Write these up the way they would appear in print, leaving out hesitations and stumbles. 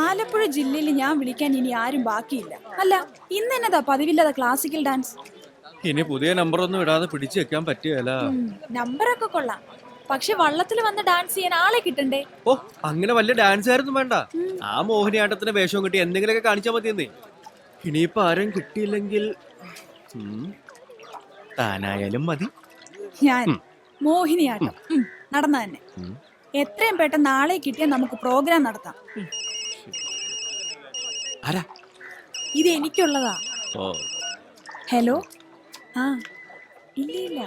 ആലപ്പുഴ ജില്ലയിൽ ഞാൻ വിളിക്കാൻ ഇനി ആരും ബാക്കിയില്ല. അല്ല, ഇന്ന് എന്നതാ പതിവില്ലാതെ ക്ലാസിക്കൽ ഡാൻസ്? ഇനി പുതിയ നമ്പർ ഒന്നും ഇടാതെ പിടിച്ചു വെക്കാൻ പറ്റിയല്ല. നമ്പറൊക്കെ കൊള്ളാം, പക്ഷെ വള്ളത്തിൽ വന്ന് ഡാൻസ് ചെയ്യാൻ ആളെ കിട്ടണ്ടേ? ഓ, അങ്ങനെ വലിയ ഡാൻസ് ആയിരുന്നു വേണ്ട. ആ മോഹിനിയാട്ടത്തിന്റെ വേഷവും കിട്ടി എന്തെങ്കിലുമൊക്കെ കാണിച്ചാൽ മതിയെന്നേ. ഇനിയിപ്പോ ആരും കിട്ടിയില്ലെങ്കിൽ താനായാലും മതി. ഞാൻ മോഹിനിയാട്ടം നടന്ന തന്നെ. എത്രയും പെട്ടെന്ന് ആളെ കിട്ടിയാൽ നമുക്ക് പ്രോഗ്രാം നടത്താം. ഇത് എനിക്കുള്ളതാ. ഹലോ. ആ, ഇല്ല ഇല്ല.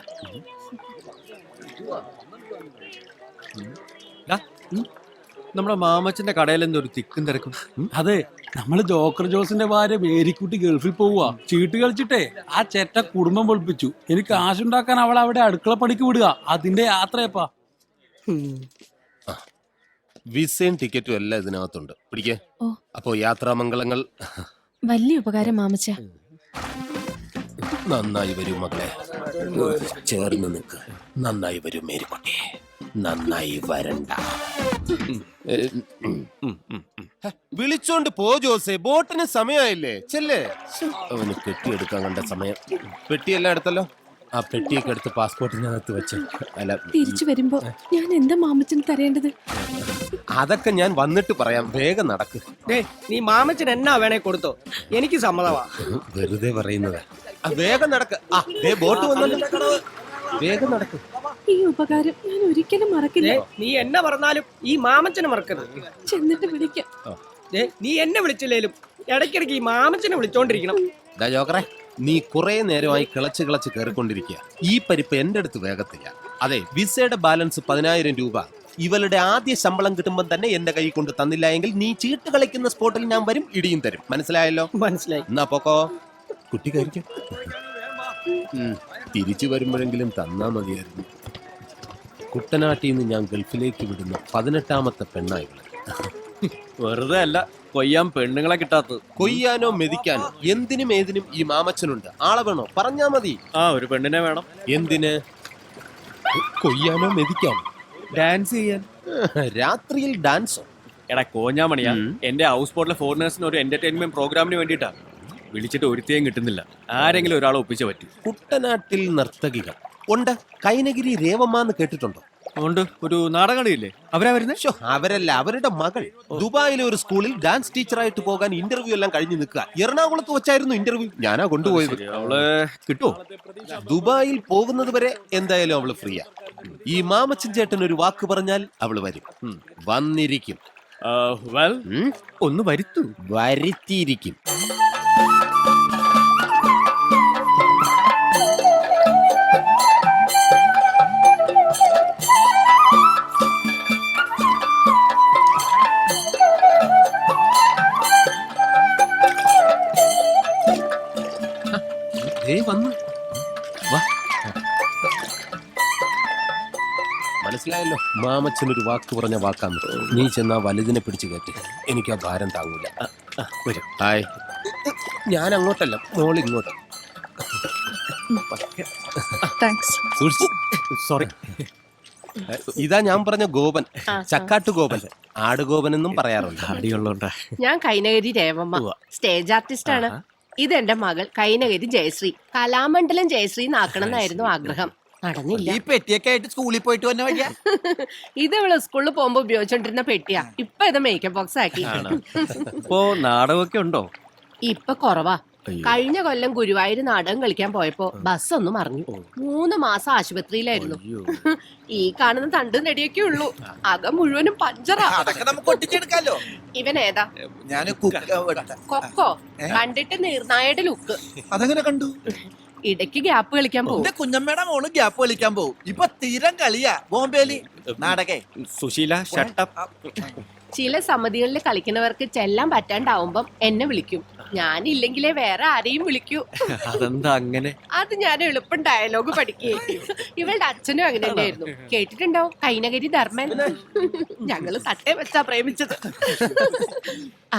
നമ്മുടെ മാമച്ചന്റെ കടയിൽ എന്തോ ഒരു തിക്കും തിരക്കും. അതെ, നമ്മള് ജോക്കർ ജോസിന്റെ ഭാര്യ മേരിക്കുട്ടി ഗൾഫിൽ പോവുക. ചീട്ട് കളിച്ചിട്ടേ ആ ചേട്ട കുടുംബം പൊളിപ്പിച്ചു. എനിക്ക് കാശുണ്ടാക്കാൻ അവൾ അവിടെ അടുക്കള പണിക്ക് വിടുക. അതിന്റെ യാത്രയപ്പാ. വിസയും ടിക്കറ്റും എല്ലാം ഇതിനകത്തുണ്ട്. പിടിക്കേ. അപ്പോ യാത്രാമംഗളങ്ങൾ. വലിയ ഉപകാരം മാമച്ച. നന്നായി വരൂ മകളെ, ചേർന്ന് നിൽക്ക്. നന്നായി വരൂ മേരിക്കുട്ടി, നന്നായി വരണ്ട. വിളിച്ചോണ്ട് പോ ജോസേ, ബോട്ടിന് സമയമായില്ലേ. ചെല്ലേ. അവന് കെട്ടിയെടുക്കാൻ കണ്ട സമയം. പെട്ടിയെല്ലാം എടുത്തല്ലോ. ആ പെട്ടിയൊക്കെ എടുത്ത് പാസ്പോർട്ടിനകത്ത് വെച്ച്. അല്ല, തിരിച്ചു വരുമ്പോ ഞാൻ എന്താ മാമച്ചന് തരേണ്ടത്? അതൊക്കെ ഞാൻ വന്നിട്ട് പറയാം. വേഗം നടക്ക്. നീ മാമച്ചൻ എന്നാ വേണേ കൊടുത്തോ, എനിക്ക് സമ്മതമാ. വെറുതെ പറയുന്നത്. വേഗം നടക്ക്. ബോട്ട് വന്നല്ലോ. വേഗം നടക്ക്. ഈ ഉപകാരം ഞാൻ ഒരിക്കലും മറക്കില്ല. നീ എന്നെ പറഞ്ഞാലും ഈ മാമച്ചനെ മറക്കരുത്. ചെന്നിട്ട് വിളിക്കാം. നീ എന്നെ വിളിച്ചില്ലേലും ഇടയ്ക്കിടയ്ക്ക് ഈ മാമച്ചനെ വിളിച്ചോണ്ടിരിക്കണം. ജോക്കറെ, നീ കുറെ നേരമായി കിളച്ച് കയറിക്കൊണ്ടിരിക്കുക. ഈ പരിപ്പ് എന്റെ അടുത്ത് വേഗത്തില്ല. അതെ, വിസയുടെ ബാലൻസ് 10,000 രൂപ. ഇവളുടെ ആദ്യ ശമ്പളം കിട്ടുമ്പോൾ തന്നെ എന്റെ കൈ കൊണ്ട് തന്നില്ല എങ്കിൽ നീ ചീട്ട് കളിക്കുന്ന സ്പോട്ടിൽ ഞാൻ വരും, ഇടിയും തരും. മനസ്സിലായല്ലോ? മനസ്സിലായി. എന്നാ പോക്കോ. കുട്ടി കഴിക്കും. തിരിച്ചു വരുമ്പോഴെങ്കിലും തന്നാ മതിയായിരുന്നു. കുട്ടനാട്ടിൽ നിന്ന് ഞാൻ ഗൾഫിലേക്ക് വിടുന്ന 18ാമത്തെ പെണ്ണായി. വെറുതെ അല്ല കൊയ്യാൻ പെണ്ണുങ്ങളെ കിട്ടാത്തത്. കൊയ്യാനോ മെതിക്കാനോ എന്തിനും ഏതിനും ഈ മാമച്ചനുണ്ട്. ആളെ വേണോ പറഞ്ഞാ മതി. ഒരു പെണ്ണിനെ വേണം. എന്തിന്? കൊയ്യാനോ മെതിക്കാനോ? ഡാൻസ് ചെയ്യാൻ. രാത്രിയിൽ ഡാൻസോ? എടാ കോഞ്ഞാമണിയാ, എന്റെ ഹൗസ് ബോട്ടിലെ ഫോറിനേഴ്സിന് ഒരു എന്റർടൈൻമെന്റ് പ്രോഗ്രാമിന് വേണ്ടിയിട്ടാ. വിളിച്ചിട്ട് ഒരുത്തേയും കിട്ടുന്നില്ല. ആരെങ്കിലും ഒരാളെ ഒപ്പിച്ചേ പറ്റൂ. കുട്ടനാട്ടിൽ നർത്തകികൾ ഉണ്ട്. കൈനഗിരി രേവമ്മന്ന് കേട്ടിട്ടുണ്ടോ? അതുകൊണ്ട് ഒരു നാടകളിയില്ലേ, അവരാ വരുന്നത്? അവരല്ല, അവരുടെ മകൾ ദുബായിലെ ഒരു സ്കൂളിൽ ഡാൻസ് ടീച്ചറായിട്ട് പോകാൻ ഇന്റർവ്യൂ എല്ലാം കഴിഞ്ഞ് നിൽക്കുക. എറണാകുളത്ത് വെച്ചായിരുന്നു ഇന്റർവ്യൂ. ഞാനാ കൊണ്ടുപോയത്. അവള് കിട്ടുമോ? ദുബായിൽ പോകുന്നത് വരെ എന്തായാലും അവള് ഫ്രീയാ. ഈ മാമച്ചൻ ചേട്ടൻ ഒരു വാക്ക് പറഞ്ഞാൽ അവള് വരും. വന്നിരിക്കും. ഒന്ന് വരുത്തൂ. വരുത്തിയിരിക്കും. വന്നു. മനസ്സിലായല്ലോ, മാമച്ചനൊരു വാക്ക് പറഞ്ഞ വാക്കാന്ന്. നീ ചെന്നാ വലുതിനെ പിടിച്ചു കയറ്റി. എനിക്ക് ആ ഭാരം താങ്ങൂല. വരും. ഹായ്. ഞാൻ അങ്ങോട്ടല്ല, മോളിങ്ങോട്ട്. സോറി. ഇതാ ഞാൻ പറഞ്ഞ ഗോപൻ, ചക്കാട്ടു ഗോപൻ. ആടുഗോപൻ എന്നും പറയാറുണ്ട്. അടിയുള്ളോണ്ടാ. ഞാൻ കൈനഗരി രേവമ്മ, സ്റ്റേജ് ആർട്ടിസ്റ്റ് ആണ്. ഇതെന്റെ മകൾ കൈനഗരി ജയശ്രീ. കലാമണ്ഡലം ജയശ്രീ എന്നാക്കണം എന്നായിരുന്നു ആഗ്രഹം. നടന്നില്ല. ഈ പെട്ടിയൊക്കെ ആയിട്ട് സ്കൂളിൽ പോയിട്ട് വന്ന വഴിയാ. ഇത് ഇവള് സ്കൂളിൽ പോകുമ്പോ ഉപയോഗിച്ചോണ്ടിരുന്ന പെട്ടിയാ. ഇപ്പൊ ഇത് മേക്കപ്പ് ബോക്സ് ആക്കി. ഇപ്പോ നാടകമൊക്കെ ഉണ്ടോ? ഇപ്പൊ കുറവാ. കഴിഞ്ഞ കൊല്ലം ഗുരുവായൂർ നാടകം കളിക്കാൻ പോയപ്പോ ബസ് ഒന്ന് മറിഞ്ഞു. 3 മാസം ആശുപത്രിയിലായിരുന്നു. ഈ കാണുന്ന തണ്ടും നെടിയൊക്കെ ഉള്ളൂ. അകം മുഴുവനും പഞ്ചറാ. അതൊക്കെ നമുക്ക് ഒട്ടിച്ചെടുക്കാലോ. ഇവൻ ഏതാ? ഞാൻ കൊക്കോ. കണ്ടിട്ട് നിർണായയുടെ ലുക്ക്. അതെങ്ങനെ കണ്ടു? ഇടയ്ക്ക് ഗ്യാപ്പ് കളിക്കാൻ പോകും. കുഞ്ഞമ്മയുടെ മോള് ഗ്യാപ്പ് കളിക്കാൻ പോകും. ഇപ്പൊ തീരം കളിയാ ബോംബേലി നാടകേ. സുശീല ഷട്ടപ്പ്. ചില സമിതികളിൽ കളിക്കുന്നവർക്ക് ചെല്ലാൻ പറ്റാണ്ടാവുമ്പം എന്നെ വിളിക്കും. ഞാനില്ലെങ്കിലേ വേറെ ആരെയും വിളിക്കൂ. അതെന്താ അങ്ങനെ? അത് ഞാൻ എളുപ്പം ഡയലോഗ് പഠിക്കേ. ഇവളുടെ അച്ഛനും അങ്ങനെ തന്നെയായിരുന്നു. കേട്ടിട്ടുണ്ടോ? കൈനഗരി ധർമ്മൻ. ഞങ്ങള് തട്ടേ വെച്ചാ പ്രേമിച്ചത്.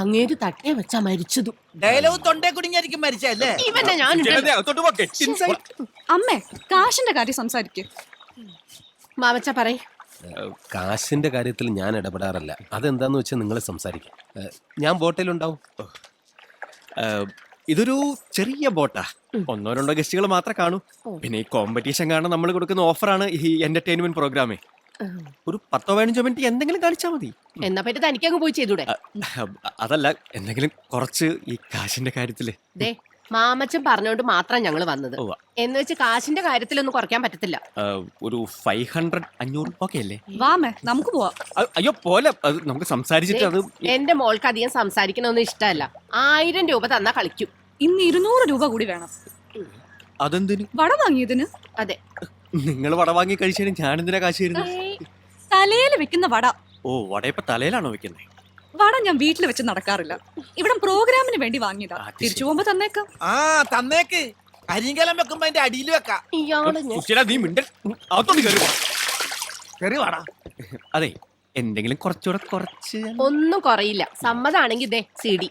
അങ്ങേര് തട്ടേ വെച്ചാ മരിച്ചതും. ഡയലോഗ് തൊണ്ടേ കുടുങ്ങിയായിരിക്കും മരിച്ചല്ലേ. ഇവന്നെ ഞാൻ അമ്മേ, കാശിന്റെ കാര്യം സംസാരിക്കും. മാമച്ച പറയ്. കാശിന്റെ കാര്യത്തിൽ ഞാൻ ഇടപെടാറില്ല. അതെന്താന്ന് വെച്ചാൽ നിങ്ങൾ സംസാരിക്കാം. ഞാൻ ബോട്ടിലുണ്ടാവും. ഇതൊരു ചെറിയ ബോട്ടാ, 1-2 ഗസ്റ്റുകൾ മാത്രമേ കാണൂ. പിന്നെ ഈ കോമ്പറ്റീഷൻ കാരണം നമ്മൾ കൊടുക്കുന്ന ഓഫറാണ് ഈ എന്റർടൈൻമെന്റ് പ്രോഗ്രാമേ. ഒരു 10-15 മിനിറ്റ് എന്തെങ്കിലും കാണിച്ചാൽ മതി. എന്നാ പറ്റി തനിക്കങ്ങ് പോയി ചെയ്തൂടെ? അതല്ല, എന്തെങ്കിലും കുറച്ച് ഈ കാശിന്റെ കാര്യത്തില്. ദേ മാമച്ചൻ പറഞ്ഞോണ്ട് മാത്രം ഞങ്ങൾ വന്നത്. ഉവ്വ. എന്ന് വെച്ച് കാശിന്റെ കാര്യത്തിലൊന്നും കുറയ്ക്കാൻ പറ്റത്തില്ല. ഒരു 500-500 ഓക്കെ അല്ലേ? വാമേ നമുക്ക് പോവാം. അയ്യോ പോലെ, അത് നമുക്ക് സംസാരിച്ചിട്ട് അത്. എന്റെ മോൾക്ക് അധികം സംസാരിക്കണമെന്ന് ഇഷ്ടമല്ല. 1000 രൂപ തന്നാ കളിക്കും. ഇന്ന് 200 രൂപ കൂടി വേണം. അതെന്തിനു? വട വാങ്ങിയതിന്. അതെ. നിങ്ങൾ വട വാങ്ങി കഴിച്ചാലും ഞാൻ എന്തിനാ കാശ് തരുന്നത്? തലയിൽ വെക്കുന്ന വട. ഓ, വടയപ്പ തലയിലാണോ വെക്കുന്നത്? വട ഞാൻ വീട്ടിൽ വെച്ച് നടക്കാറില്ല. ഇവിടെ പ്രോഗ്രാമിന് വേണ്ടി വാങ്ങിയതാ. അത് ശരി. തിരിച്ചു പോകുമ്പോ തന്നേക്കാം. ആ തന്നേക്ക്. കരിങ്കലം വെക്കുമ്പോ അതിന്റെ അടിയിൽ വെക്കാം. ഇയാള് ഞാൻ ഉച്ചിരാ, നീ മിണ്ടൽ. അകത്തോട്ട് കയറി വാ. കയറി വാടാ. അതെ, എന്തെങ്കിലും കുറച്ചുകൂടെ കുറച്ച്. ഒന്നും കുറയില്ല. സമ്മതാണെങ്കി ഇതേ CD.